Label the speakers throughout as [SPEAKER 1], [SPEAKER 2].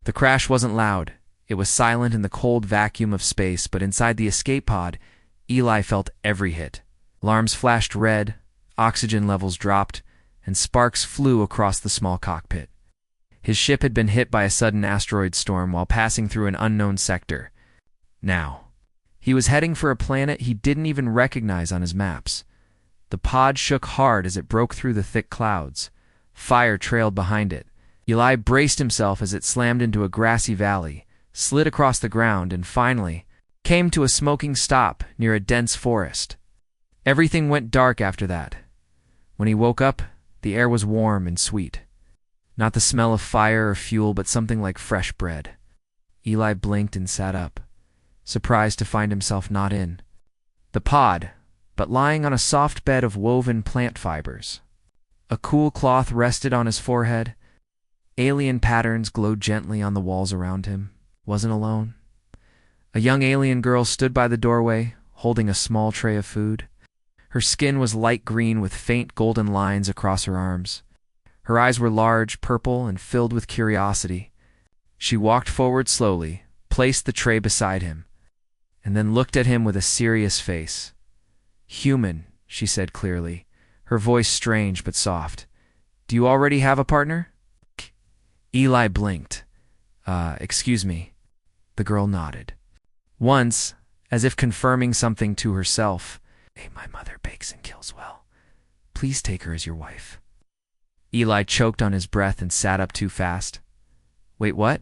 [SPEAKER 1] The crash wasn't loud. It was silent in the cold vacuum of space, but inside the escape pod, Eli felt every hit. Alarms flashed red, oxygen levels dropped, and sparks flew across the small cockpit. His ship had been hit by a sudden asteroid storm while passing through an unknown sector. Now, he was heading for a planet he didn't even recognize on his maps. The pod shook hard as it broke through the thick clouds. Fire trailed behind it. Eli braced himself as it slammed into a grassy valley, slid across the ground, and finally came to a smoking stop near a dense forest. Everything went dark after that. When he woke up, the air was warm and sweet. Not the smell of fire or fuel, but something like fresh bread. Eli blinked and sat up, surprised to find himself not in the pod, but lying on a soft bed of woven plant fibers. A cool cloth rested on his forehead. Alien patterns glowed gently on the walls around him. Wasn't alone. A young alien girl stood by the doorway, holding a small tray of food. Her skin was light green with faint golden lines across her arms. Her eyes were large, purple, and filled with curiosity. She walked forward slowly, placed the tray beside him, and then looked at him with a serious face. "Human," she said clearly, her voice strange but soft. "Do you already have a partner?" Eli blinked. Excuse me." The girl nodded. Once, as if confirming something to herself, "Hey, my mother bakes and kills well. Please take her as your wife." Eli choked on his breath and sat up too fast. "Wait, what?"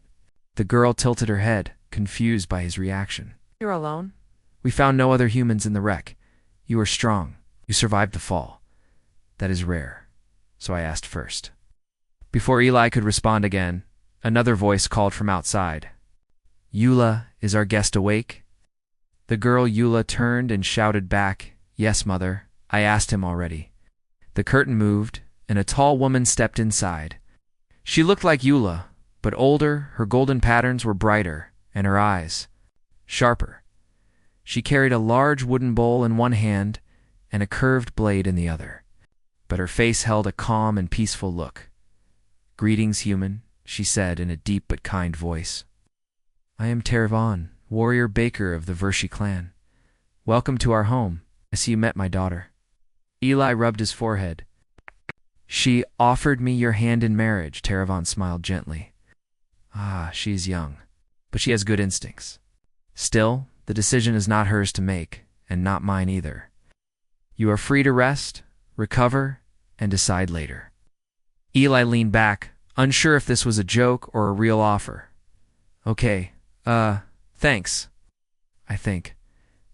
[SPEAKER 1] The girl tilted her head, confused by his reaction. "You're alone?" "We found no other humans in the wreck. You are strong. You survived the fall. That is rare. So I asked first." Before Eli could respond again, another voice called from outside. "Eula, is our guest awake?" The girl Eula turned and shouted back, "Yes, mother. I asked him already." The curtain moved, and a tall woman stepped inside. She looked like Eula, but older. Her golden patterns were brighter, and her eyes sharper. She carried a large wooden bowl in one hand and a curved blade in the other, but her face held a calm and peaceful look. "Greetings, human," she said in a deep but kind voice. "I am Tervan, warrior baker of the Vershi clan. Welcome to our home. I see you met my daughter." Eli rubbed his forehead. "She offered me your hand in marriage," Tervan smiled gently. "Ah, she is young, but she has good instincts. Still, the decision is not hers to make, and not mine either. You are free to rest, recover, and decide later." Eli leaned back, unsure if this was a joke or a real offer. "Okay, thanks, I think."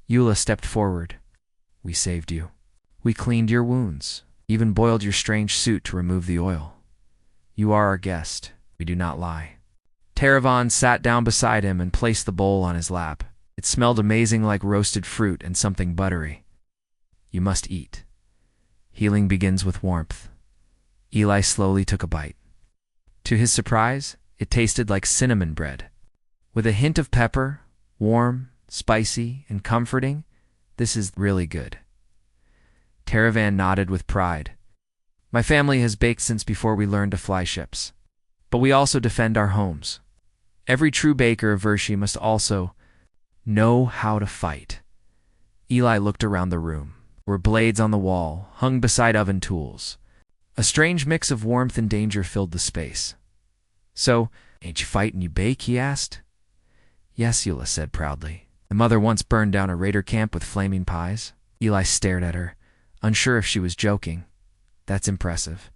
[SPEAKER 1] Eula stepped forward. "We saved you. We cleaned your wounds, even boiled your strange suit to remove the oil. You are our guest. We do not lie." Tervan sat down beside him and placed the bowl on his lap. It smelled amazing like roasted fruit and something buttery. "You must eat. Healing begins with warmth." Eli slowly took a bite. To his surprise, it tasted like cinnamon bread. With a hint of pepper, warm, spicy, and comforting, "This is really good." Tervan nodded with pride. "My family has baked since before we learned to fly ships. But we also defend our homes. Every true baker of Vershi must also know how to fight." Eli looked around the room. There were blades on the wall, hung beside oven tools. A strange mix of warmth and danger filled the space. "So, ain't you fight and you bake?" he asked. "Yes," Eula said proudly. "The mother once burned down a raider camp with flaming pies." Eli stared at her, unsure if she was joking. "That's impressive."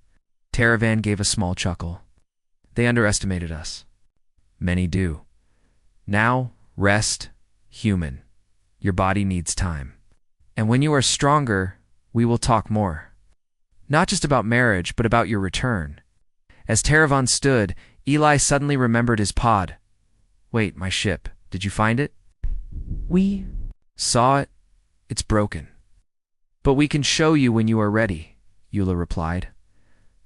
[SPEAKER 1] Tervan gave a small chuckle. "They underestimated us." "Many do. Now, rest, human. Your body needs time. And when you are stronger, we will talk more. Not just about marriage, but about your return." As Tervan stood, Eli suddenly remembered his pod. "Wait, my ship. Did you find it?" "We saw it. It's broken. But we can show you when you are ready," Eula replied.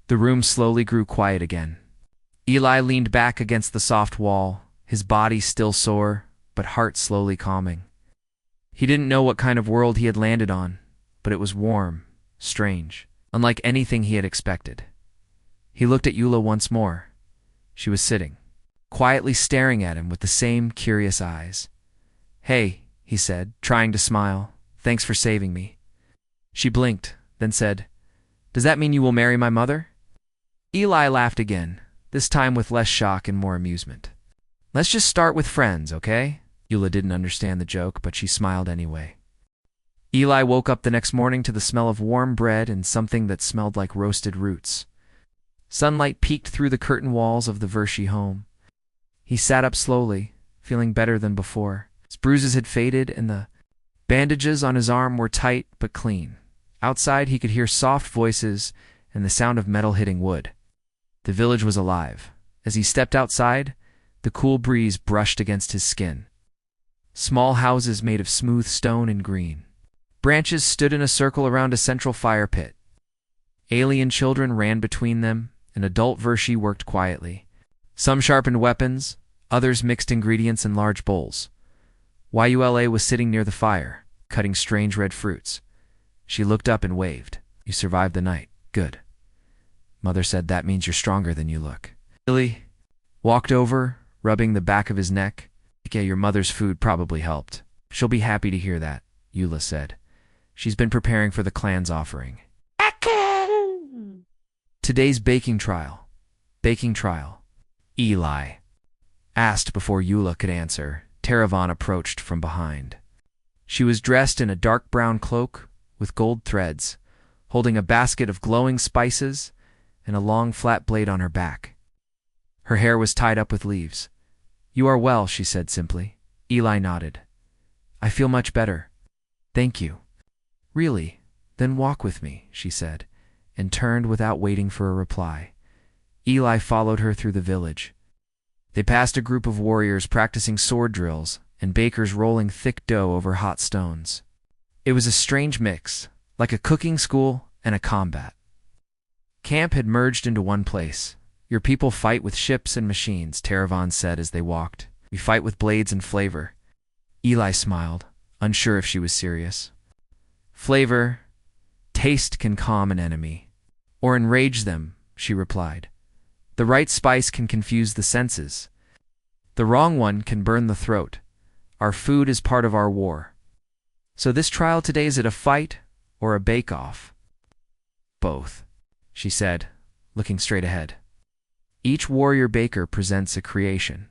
[SPEAKER 1] The room slowly grew quiet again. Eli leaned back against the soft wall, his body still sore, but heart slowly calming. He didn't know what kind of world he had landed on, but it was warm, strange, unlike anything he had expected. He looked at Eula once more. She was sitting, quietly staring at him with the same curious eyes. "Hey," he said, trying to smile. "Thanks for saving me." She blinked, then said, "Does that mean you will marry my mother?" Eli laughed again, this time with less shock and more amusement. "Let's just start with friends, okay?" Eula didn't understand the joke, but she smiled anyway. Eli woke up the next morning to the smell of warm bread and something that smelled like roasted roots. Sunlight peeked through the curtain walls of the Vershi home. He sat up slowly, feeling better than before. His bruises had faded and the bandages on his arm were tight but clean. Outside, he could hear soft voices and the sound of metal hitting wood. The village was alive. As he stepped outside, the cool breeze brushed against his skin. Small houses made of smooth stone and green. Branches stood in a circle around a central fire pit. Alien children ran between them, and adult Vershi worked quietly. Some sharpened weapons, others mixed ingredients in large bowls. Yula was sitting near the fire, cutting strange red fruits. She looked up and waved. "You survived the night. Good." Mother said that means you're stronger than you look. Billy walked over, rubbing the back of his neck. "Yeah, your mother's food probably helped. She'll be happy to hear that," Eula said. "She's been preparing for the clan's offering." "Today's baking trial." "Baking trial?" Eli asked before Eula could answer. Taravan approached from behind. She was dressed in a dark brown cloak with gold threads, holding a basket of glowing spices and a long flat blade on her back. Her hair was tied up with leaves. "You are well," she said simply. Eli nodded. "I feel much better. Thank you." "Really? Then walk with me," she said, and turned without waiting for a reply. Eli followed her through the village. They passed a group of warriors practicing sword drills and bakers rolling thick dough over hot stones. It was a strange mix, like a cooking school and a combat. Camp had merged into one place. "Your people fight with ships and machines," Taravan said as they walked. "We fight with blades and flavor." Eli smiled, unsure if she was serious. "Flavor, taste can calm an enemy, or enrage them," she replied. "The right spice can confuse the senses. The wrong one can burn the throat. Our food is part of our war." "So this trial today, is it a fight or a bake-off?" "Both," she said, looking straight ahead. "Each warrior baker presents a creation.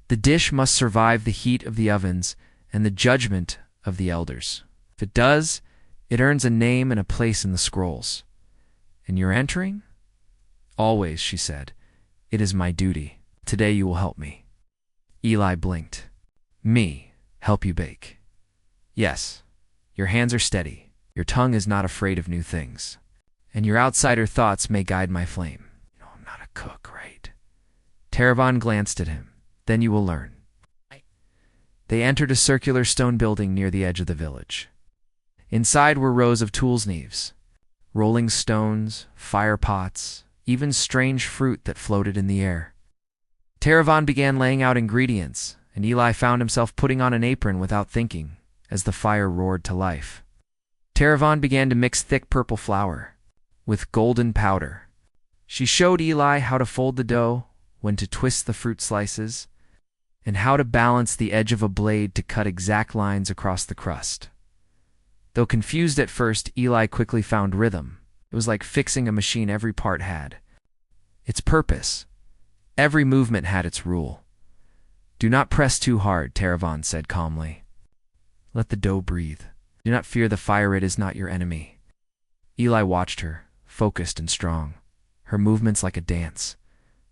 [SPEAKER 1] The dish must survive the heat of the ovens and the judgment of the elders. If it does, it earns a name and a place in the scrolls." "And you're entering?" "Always," she said. "It is my duty. Today you will help me." Eli blinked. "Me? Help you bake?" "Yes. Your hands are steady. Your tongue is not afraid of new things. And your outsider thoughts may guide my flame." "I'm not a cook, right?" Taravan glanced at him. "Then you will learn." They entered a circular stone building near the edge of the village. Inside were rows of tools knives, rolling stones, fire pots, even strange fruit that floated in the air. Taravan began laying out ingredients, and Eli found himself putting on an apron without thinking, as the fire roared to life. Taravan began to mix thick purple flour with golden powder. She showed Eli how to fold the dough, when to twist the fruit slices, and how to balance the edge of a blade to cut exact lines across the crust. Though confused at first, Eli quickly found rhythm. It was like fixing a machine every part had its purpose. Every movement had its rule. "Do not press too hard," Taravan said calmly. "Let the dough breathe. Do not fear the fire, it is not your enemy." Eli watched her, focused and strong, her movements like a dance.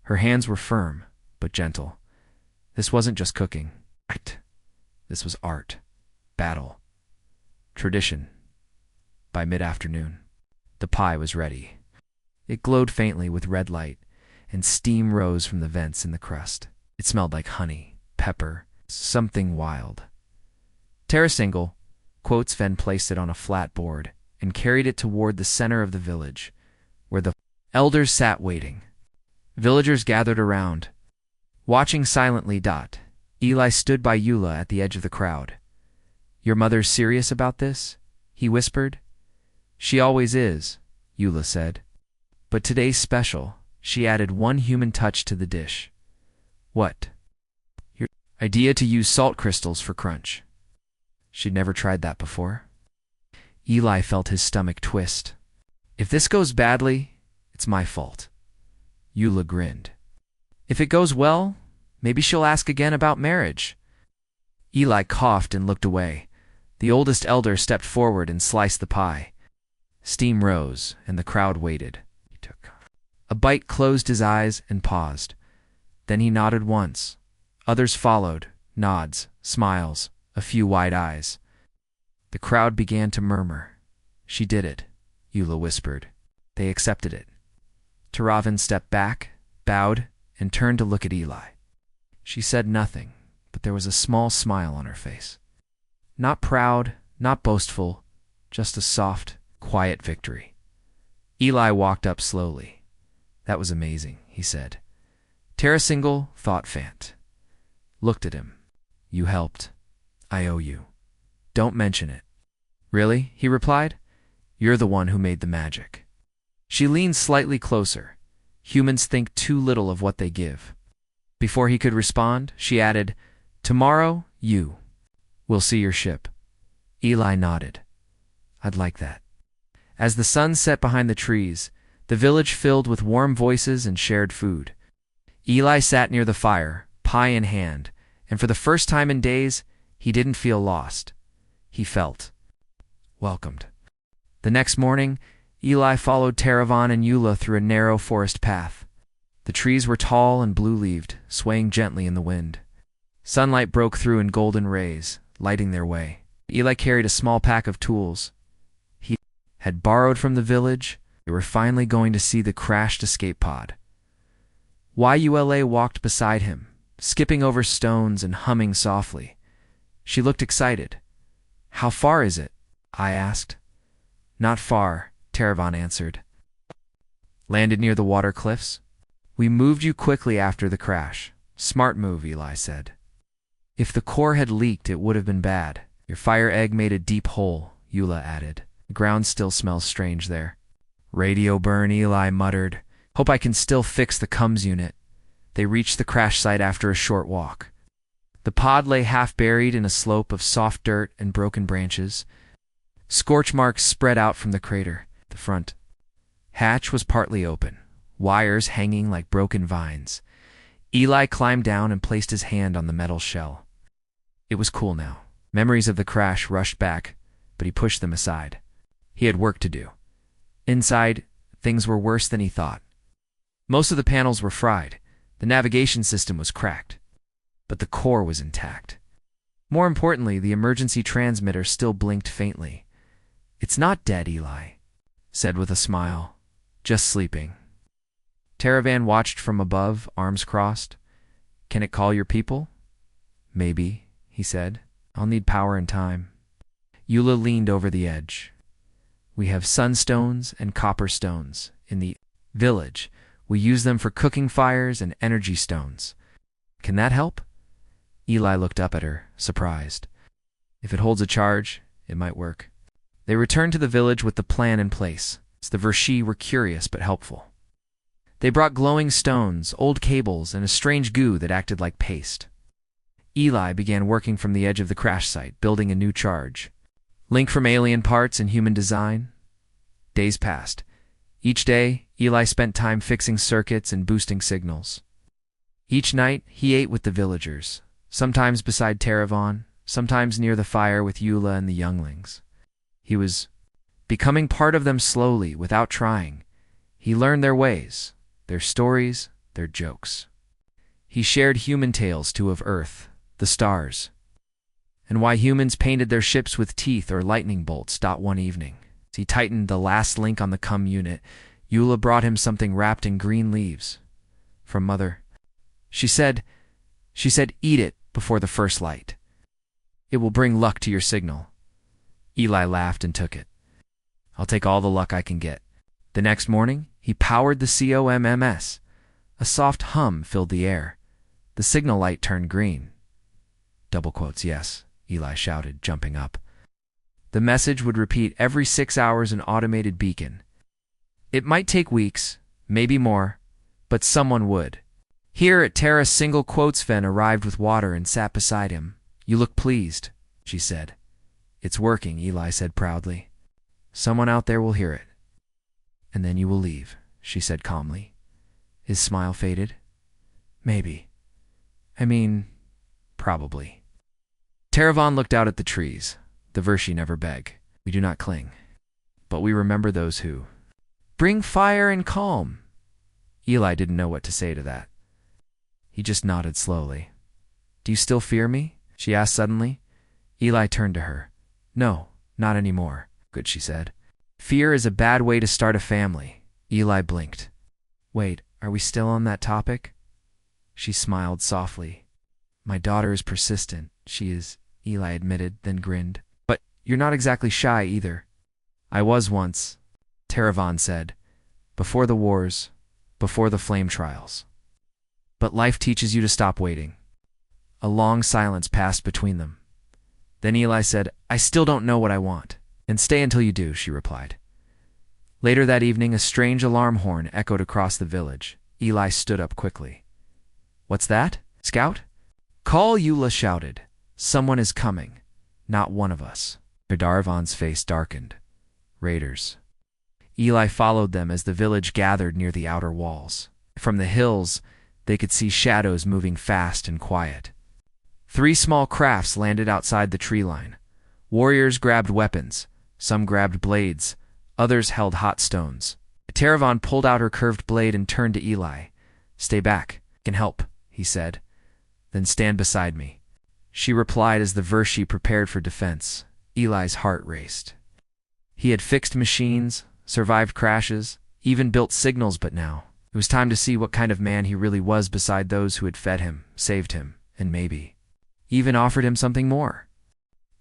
[SPEAKER 1] Her hands were firm, but gentle. This wasn't just cooking. This was art, battle, tradition. By mid-afternoon, the pie was ready. It glowed faintly with red light, and steam rose from the vents in the crust. It smelled like honey, pepper, something wild. Tarasingle, Quotes-Ven placed it on a flat board and carried it toward the center of the village, where the elders sat waiting. Villagers gathered around, watching silently. Eli stood by Eula at the edge of the crowd. "Your mother's serious about this?" he whispered. "She always is," Eula said. "But today's special." She added one human touch to the dish. What? Your idea to use salt crystals for crunch. She'd never tried that before. Eli felt his stomach twist. If this goes badly, it's my fault. Eula grinned. If it goes well, maybe she'll ask again about marriage. Eli coughed and looked away. The oldest elder stepped forward and sliced the pie. Steam rose, and the crowd waited. He took a bite, closed his eyes, and paused. Then he nodded once. Others followed, nods, smiles, a few wide eyes. The crowd began to murmur. She did it, Eula whispered. They accepted it. Teravan stepped back, bowed, and turned to look at Eli. She said nothing, but there was a small smile on her face. Not proud, not boastful, just a soft, quiet victory. Eli walked up slowly. That was amazing, he said. Terrasingle thought Fant. Looked at him. You helped. I owe you. Don't mention it. Really? He replied. You're the one who made the magic. She leaned slightly closer. Humans think too little of what they give. Before he could respond, she added, Tomorrow, you will see your ship. Eli nodded. I'd like that. As the sun set behind the trees, the village filled with warm voices and shared food. Eli sat near the fire, pie in hand, and for the first time in days, he didn't feel lost. He felt welcomed. The next morning, Eli followed Teravan and Eula through a narrow forest path. The trees were tall and blue-leaved, swaying gently in the wind. Sunlight broke through in golden rays, lighting their way. Eli carried a small pack of tools he had borrowed from the village. They were finally going to see the crashed escape pod. Yula walked beside him, skipping over stones and humming softly. She looked excited. How far is it? I asked. Not far, Teravan answered. Landed near the water cliffs? We moved you quickly after the crash. Smart move, Eli said. If the core had leaked, it would have been bad. Your fire egg made a deep hole, Eula added. The ground still smells strange there. Radio burn, Eli muttered. Hope I can still fix the comms unit. They reached the crash site after a short walk. The pod lay half buried in a slope of soft dirt and broken branches. Scorch marks spread out from the crater. The front hatch was partly open, wires hanging like broken vines. Eli climbed down and placed his hand on the metal shell. It was cool now. Memories of the crash rushed back, but he pushed them aside. He had work to do. Inside, things were worse than he thought. Most of the panels were fried. The navigation system was cracked. But the core was intact. More importantly, the emergency transmitter still blinked faintly. It's not dead, Eli said with a smile. Just sleeping. Teravan watched from above, arms crossed. Can it call your people? Maybe, he said. I'll need power and time. Eula leaned over the edge. We have sunstones and copper stones. In the village, we use them for cooking fires and energy stones. Can that help? Eli looked up at her, surprised. If it holds a charge, it might work. They returned to the village with the plan in place. The Vershi were curious but helpful. They brought glowing stones, old cables, and a strange goo that acted like paste. Eli began working from the edge of the crash site, building a new charge. Link from alien parts and human design. Days passed. Each day, Eli spent time fixing circuits and boosting signals. Each night, he ate with the villagers, sometimes beside Teravan, sometimes near the fire with Eula and the younglings. He was becoming part of them slowly, without trying. He learned their ways, their stories, their jokes. He shared human tales too of Earth, the stars, and why humans painted their ships with teeth or lightning bolts. One evening, as he tightened the last link on the cum unit, Eula brought him something wrapped in green leaves. From Mother. She said, eat it before the first light. It will bring luck to your signal. Eli laughed and took it. I'll take all the luck I can get. The next morning, he powered the COMMS. A soft hum filled the air. The signal light turned green. Double quotes, yes, Eli shouted, jumping up. The message would repeat every 6 hours, an automated beacon. It might take weeks, maybe more, but someone would. Here at Terra, single quotes Ven arrived with water and sat beside him. You look pleased, she said. It's working, Eli said proudly. Someone out there will hear it. And then you will leave, she said calmly. His smile faded. Maybe. I mean, probably. Teravan looked out at the trees. The Vershi never beg. We do not cling. But we remember those who bring fire and calm. Eli didn't know what to say to that. He just nodded slowly. Do you still fear me? She asked suddenly. Eli turned to her. No, not anymore. Good, she said. Fear is a bad way to start a family. Eli blinked. Wait, are we still on that topic? She smiled softly. My daughter is persistent. She is, Eli admitted, then grinned. But you're not exactly shy either. I was once, Teravan said. Before the wars, before the flame trials. But life teaches you to stop waiting. A long silence passed between them. Then Eli said, I still don't know what I want. And stay until you do, she replied. Later that evening, a strange alarm horn echoed across the village. Eli stood up quickly. What's that? Scout? Call, Eula shouted. Someone is coming. Not one of us. Darvan's face darkened. Raiders. Eli followed them as the village gathered near the outer walls. From the hills, they could see shadows moving fast and quiet. 3 small crafts landed outside the tree line. Warriors grabbed weapons. Some grabbed blades. Others held hot stones. Teravan pulled out her curved blade and turned to Eli. Stay back. I can help, he said. Then stand beside me. She replied as the Vershi prepared for defense. Eli's heart raced. He had fixed machines, survived crashes, even built signals, but now it was time to see what kind of man he really was beside those who had fed him, saved him, and maybe even offered him something more.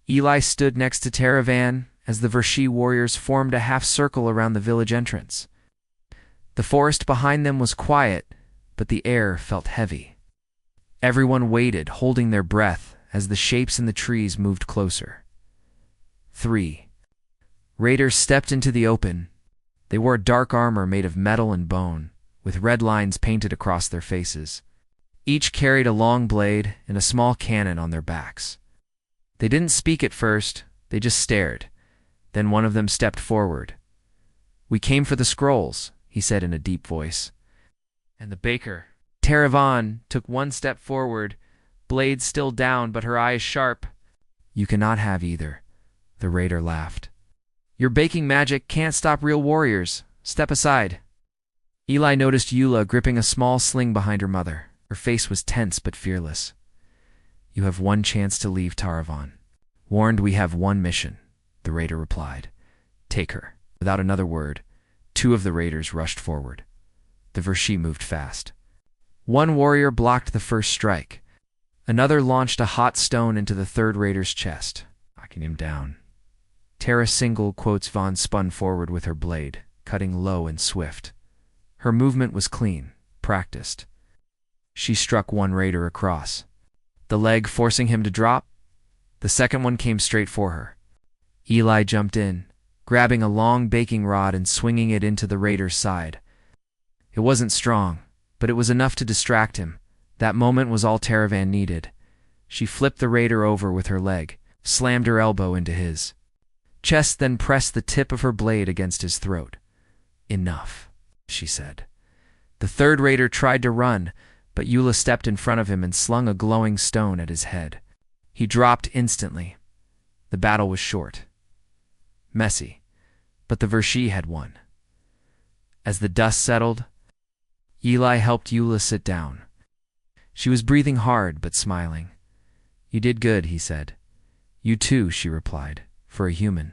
[SPEAKER 1] Eli stood next to Teravan as the Vershi warriors formed a half circle around the village entrance. The forest behind them was quiet, but the air felt heavy. Everyone waited, holding their breath, as the shapes in the trees moved closer. 3 Raiders stepped into the open. They wore dark armor made of metal and bone, with red lines painted across their faces. Each carried a long blade and a small cannon on their backs. They didn't speak at first, they just stared. Then one of them stepped forward. We came for the scrolls, he said in a deep voice. And the baker. Teravan took 1 step forward, blade still down but her eyes sharp. You cannot have either, the raider laughed. Your baking magic can't stop real warriors. Step aside. Eli noticed Eula gripping a small sling behind her mother. Her face was tense but fearless. You have 1 chance to leave Teravan. Warned, we have 1 mission, the raider replied. Take her. Without another word, 2 of the raiders rushed forward. The Vershi moved fast. 1 warrior blocked the first strike. Another launched a hot stone into the 3rd raider's chest, knocking him down. Terra single quotes Vaughn spun forward with her blade, cutting low and swift. Her movement was clean, practiced. She struck 1 raider across, the leg forcing him to drop. The second one came straight for her. Eli jumped in, grabbing a long baking rod and swinging it into the raider's side. It wasn't strong, but it was enough to distract him. That moment was all Teravan needed. She flipped the raider over with her leg, slammed her elbow into his chest, then pressed the tip of her blade against his throat. Enough, she said. The 3rd raider tried to run, but Eula stepped in front of him and slung a glowing stone at his head. He dropped instantly. The battle was short. Messy, but the Vershi had won. As the dust settled, Eli helped Eula sit down. She was breathing hard but smiling. You did good, he said. You too, she replied, for a human.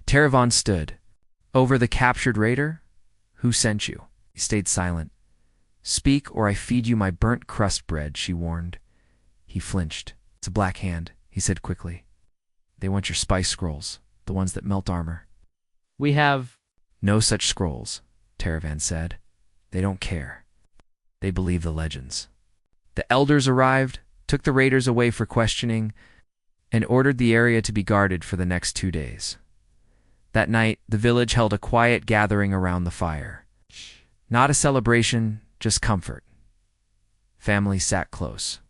[SPEAKER 1] Teravan stood. Over the captured raider? Who sent you? He stayed silent. Speak or I feed you my burnt crust bread, she warned. He flinched. It's a black hand, he said quickly. They want your spice scrolls, the ones that melt armor. We have no such scrolls, Teravan said. They don't care. They believe the legends. The elders arrived, took the raiders away for questioning, and ordered the area to be guarded for the next 2 days. That night, the village held a quiet gathering around the fire. Not a celebration, just comfort. Family sat close.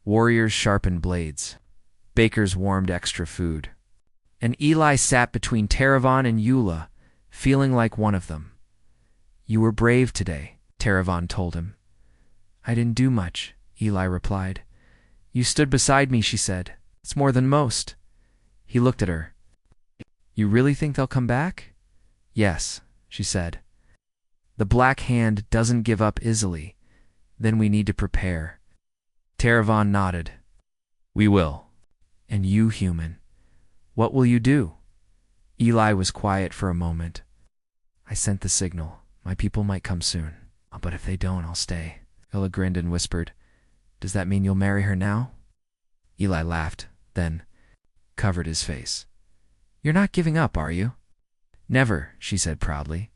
[SPEAKER 1] Warriors sharpened blades. Bakers warmed extra food. And Eli sat between Taravan and Eula, feeling like one of them. "You were brave today," Taravan told him. "I didn't do much," Eli replied. "You stood beside me," she said. "It's more than most." He looked at her. "You really think they'll come back?" "Yes," she said. "The Black Hand doesn't give up easily. Then we need to prepare." Taravan nodded. "We will." "And you, human, what will you do?" Eli was quiet for a moment. "I sent the signal. My people might come soon. But if they don't, I'll stay." Ella grinned and whispered, "Does that mean you'll marry her now?" Eli laughed, then covered his face. "You're not giving up, are you?" "Never," she said proudly.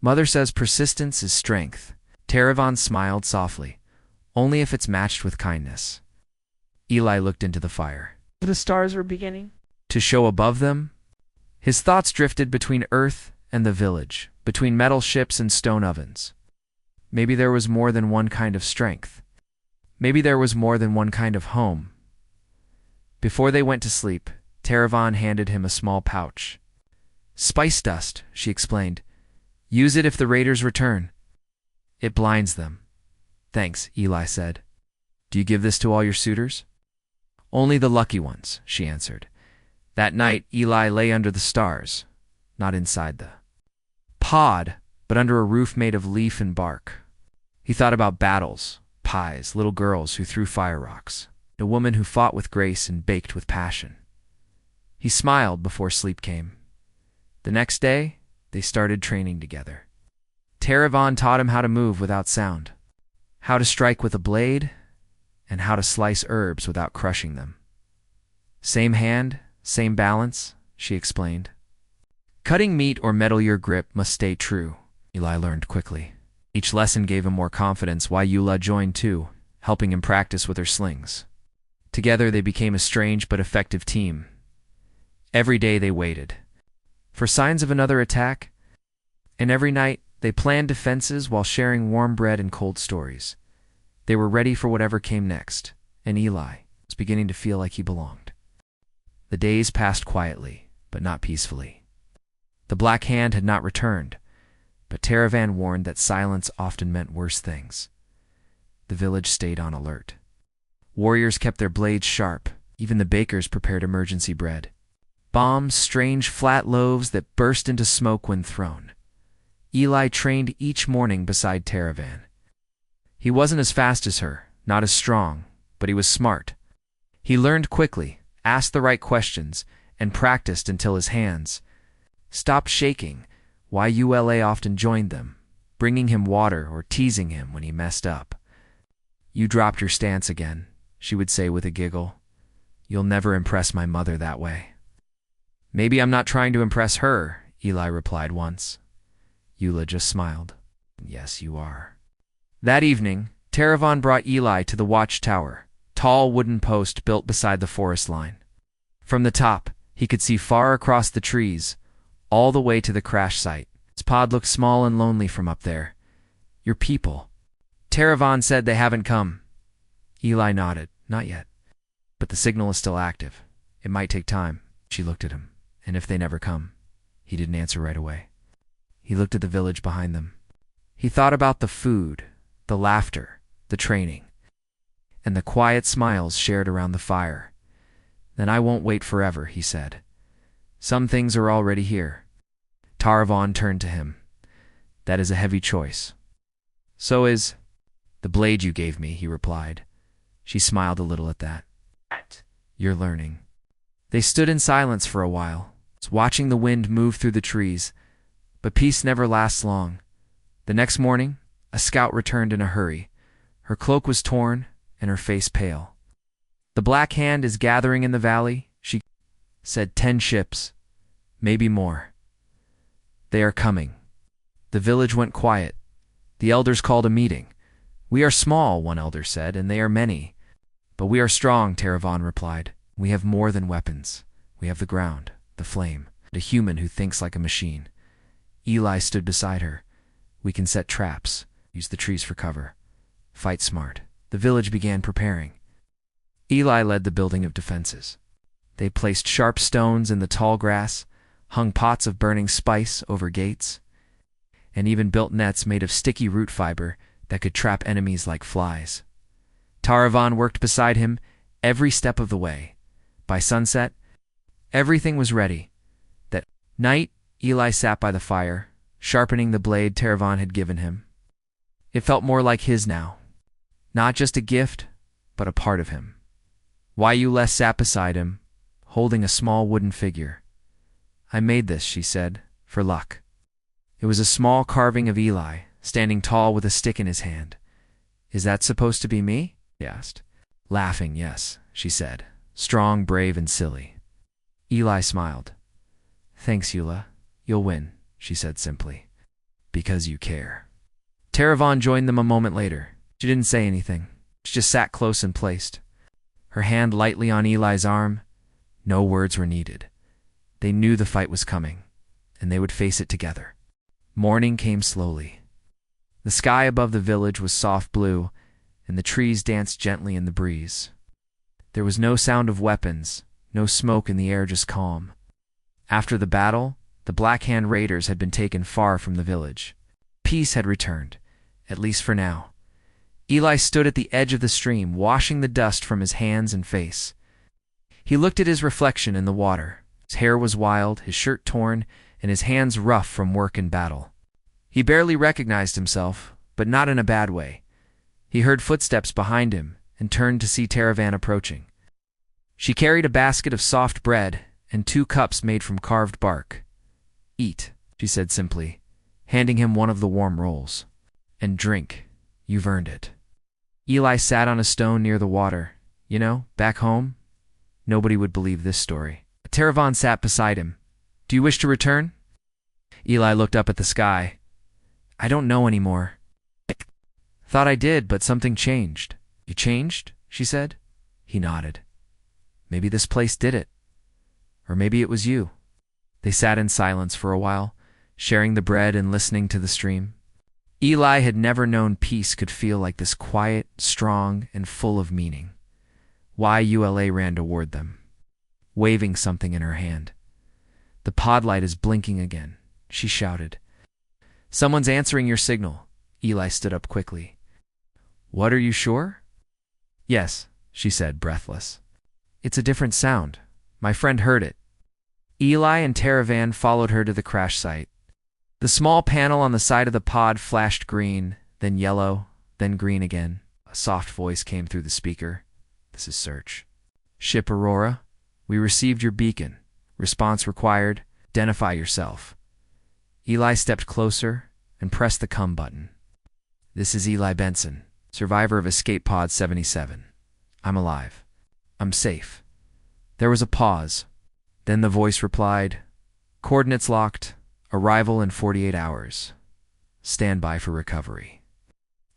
[SPEAKER 1] "Mother says persistence is strength." Taravan smiled softly. "Only if it's matched with kindness." Eli looked into the fire.
[SPEAKER 2] The stars were beginning
[SPEAKER 1] to show above them. His thoughts drifted between Earth and the village, between metal ships and stone ovens. Maybe there was more than one kind of strength. Maybe there was more than one kind of home. Before they went to sleep, Taravan handed him a small pouch. "Spice dust," she explained. "Use it if the raiders return. It blinds them." "Thanks," Eli said. "Do you give this to all your suitors?" "Only the lucky ones," she answered. That night, Eli lay under the stars, not inside the pod, but under a roof made of leaf and bark. He thought about battles, pies, little girls who threw fire rocks, a woman who fought with grace and baked with passion. He smiled before sleep came. The next day, they started training together. Taravan taught him how to move without sound, how to strike with a blade, and how to slice herbs without crushing them. "Same hand, same balance," she explained. Cutting meat or metal your grip must stay true, Eli learned quickly. Each lesson gave him more confidence, why Eula joined too, helping him practice with her slings. Together they became a strange but effective team. Every day they waited for signs of another attack, and every night they planned defenses while sharing warm bread and cold stories. They were ready for whatever came next, and Eli was beginning to feel like he belonged. The days passed quietly, but not peacefully. The Black Hand had not returned, but Taravan warned that silence often meant worse things. The village stayed on alert. Warriors kept their blades sharp. Even the bakers prepared emergency bread. Bombs, strange flat loaves that burst into smoke when thrown. Eli trained each morning beside Taravan. He wasn't as fast as her, not as strong, but he was smart. He learned quickly, asked the right questions, and practiced until his hands stopped shaking. Yula often joined them, bringing him water or teasing him when he messed up. "You dropped your stance again," she would say with a giggle. "You'll never impress my mother that way." "Maybe I'm not trying to impress her," Eli replied once. Eula just smiled. "Yes, you are." That evening, Taravan brought Eli to the watchtower, tall wooden post built beside the forest line. From the top, he could see far across the trees, all the way to the crash site. His pod looked small and lonely from up there. "Your people." Taravan said they haven't come. Eli nodded. "Not yet. But the signal is still active. It might take time." She looked at him. "And if they never come?" He didn't answer right away. He looked at the village behind them. He thought about the food, the laughter, the training, and the quiet smiles shared around the fire. "Then I won't wait forever," he said. "Some things are already here." Taravan turned to him. "That is a heavy choice." "So is the blade you gave me," he replied. She smiled a little at that. "You're learning." They stood in silence for a while, watching the wind move through the trees. But peace never lasts long. The next morning, a scout returned in a hurry. Her cloak was torn and her face pale. "The Black Hand is gathering in the valley," she said. 10 ships, maybe more. They are coming." The village went quiet. The elders called a meeting. "We are small," one elder said, "and they are many. But we are strong," Taravan replied. "We have more than weapons. We have the ground, the flame, and a human who thinks like a machine." Eli stood beside her. "We can set traps, use the trees for cover, fight smart, the village began preparing. Eli led the building of defenses. They placed sharp stones in the tall grass, hung pots of burning spice over gates, and even built nets made of sticky root fiber that could trap enemies like flies. Taravan worked beside him every step of the way. By sunset, everything was ready. That night, Eli sat by the fire, sharpening the blade Taravan had given him. It felt more like his now. Not just a gift, but a part of him. Yula sat beside him, holding a small wooden figure. "I made this," she said, "for luck." It was a small carving of Eli, standing tall with a stick in his hand. "Is that supposed to be me?" he asked. Laughing, "Yes," she said, "strong, brave, and silly." Eli smiled. "Thanks, Eula. You'll win," she said simply. "Because you care." Taravan joined them a moment later. She didn't say anything. She just sat close and placed, her hand lightly on Eli's arm. No words were needed. They knew the fight was coming, and they would face it together. Morning came slowly. The sky above the village was soft blue, and the trees danced gently in the breeze. There was no sound of weapons, no smoke in the air, just calm. After the battle, the Black Hand raiders had been taken far from the village. Peace had returned, at least for now. Eli stood at the edge of the stream, washing the dust from his hands and face. He looked at his reflection in the water. His hair was wild, his shirt torn, and his hands rough from work and battle. He barely recognized himself, but not in a bad way. He heard footsteps behind him and turned to see Taravan approaching. She carried a basket of soft bread and 2 cups made from carved bark. "Eat," she said simply, handing him one of the warm rolls. "And drink. You've earned it." Eli sat on a stone near the water. You know, back home, nobody would believe this story. Taravan sat beside him. "Do you wish to return?" Eli looked up at the sky. "I don't know anymore. Thought I did, but something changed." "You changed?" she said. He nodded. "Maybe this place did it. Or maybe it was you." They sat in silence for a while, sharing the bread and listening to the stream. Eli had never known peace could feel like this, quiet, strong, and full of meaning. Yula ran toward them, waving something in her hand. "The pod light is blinking again," she shouted. "Someone's answering your signal." Eli stood up quickly. "What, are you sure?" "Yes," she said, breathless. "It's a different sound. My friend heard it." Eli and Taravan followed her to the crash site. The small panel on the side of the pod flashed green, then yellow, then green again. A soft voice came through the speaker. "This is Search. Ship Aurora, we received your beacon. Response required. Identify yourself." Eli stepped closer and pressed the come button. "This is Eli Benson, survivor of Escape Pod 77. I'm alive. I'm safe." There was a pause. Then the voice replied, "Coordinates locked. Arrival in 48 hours. Stand by for recovery."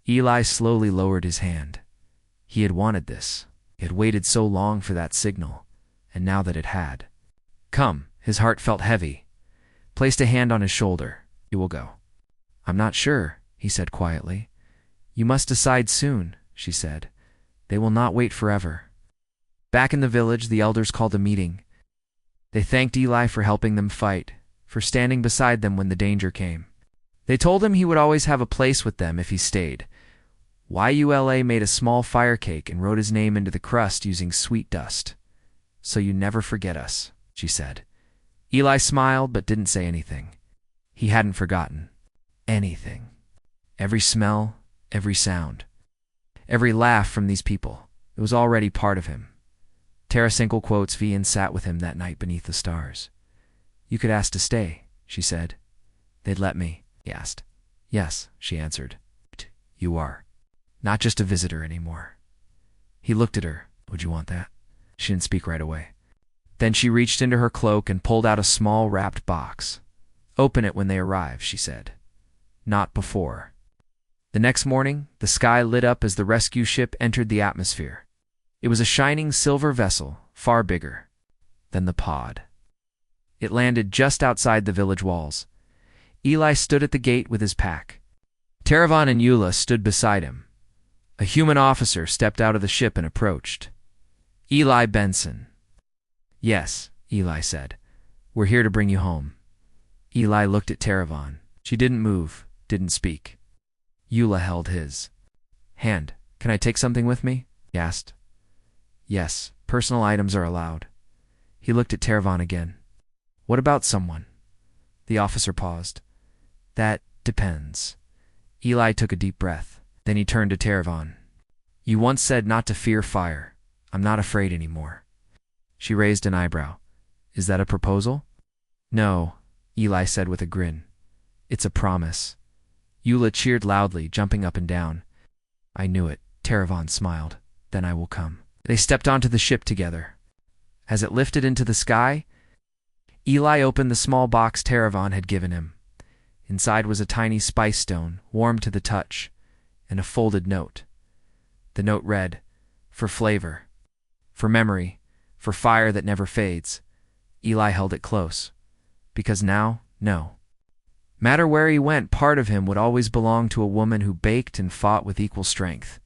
[SPEAKER 1] Eli slowly lowered his hand. He had wanted this. He had waited so long for that signal, and now that it had come, his heart felt heavy. Placed a hand on his shoulder. "You will go." "I'm not sure," he said quietly. "You must decide soon," she said. "They will not wait forever." Back in the village, the elders called a meeting. They thanked Eli for helping them fight, for standing beside them when the danger came. They told him he would always have a place with them if he stayed. Yula made a small fire cake and wrote his name into the crust using sweet dust. "So you never forget us," she said. Eli smiled but didn't say anything. He hadn't forgotten anything. Every smell, every sound, every laugh from these people, it was already part of him. Tarasinkel quotes V and sat with him that night beneath the stars. "You could ask to stay," she said. "They'd let me," he asked. "Yes," she answered. "You are. Not just a visitor anymore." He looked at her. "Would you want that?" She didn't speak right away. Then she reached into her cloak and pulled out a small wrapped box. "Open it when they arrive," she said. "Not before." The next morning, the sky lit up as the rescue ship entered the atmosphere. It was a shining silver vessel, far bigger than the pod. It landed just outside the village walls. Eli stood at the gate with his pack. Taravan and Eula stood beside him. A human officer stepped out of the ship and approached. Eli Benson. Yes, Eli said. We're here to bring you home. Eli looked at Taravon. She didn't move, didn't speak. Eula held his hand. Can I take something with me? He asked. Yes, personal items are allowed. He looked at Taravon again. What about someone? The officer paused. That depends. Eli took a deep breath. Then he turned to Taravon. You once said not to fear fire. I'm not afraid anymore. She raised an eyebrow. Is that a proposal? No, Eli said with a grin. It's a promise. Eula cheered loudly, jumping up and down. I knew it, Taravon smiled. Then I will come. They stepped onto the ship together. As it lifted into the sky, Eli opened the small box Taravon had given him. Inside was a tiny spice stone, warm to the touch, and a folded note. The note read, For flavor, for memory, for fire that never fades. Eli held it close. Because now, no matter where he went, part of him would always belong to a woman who baked and fought with equal strength.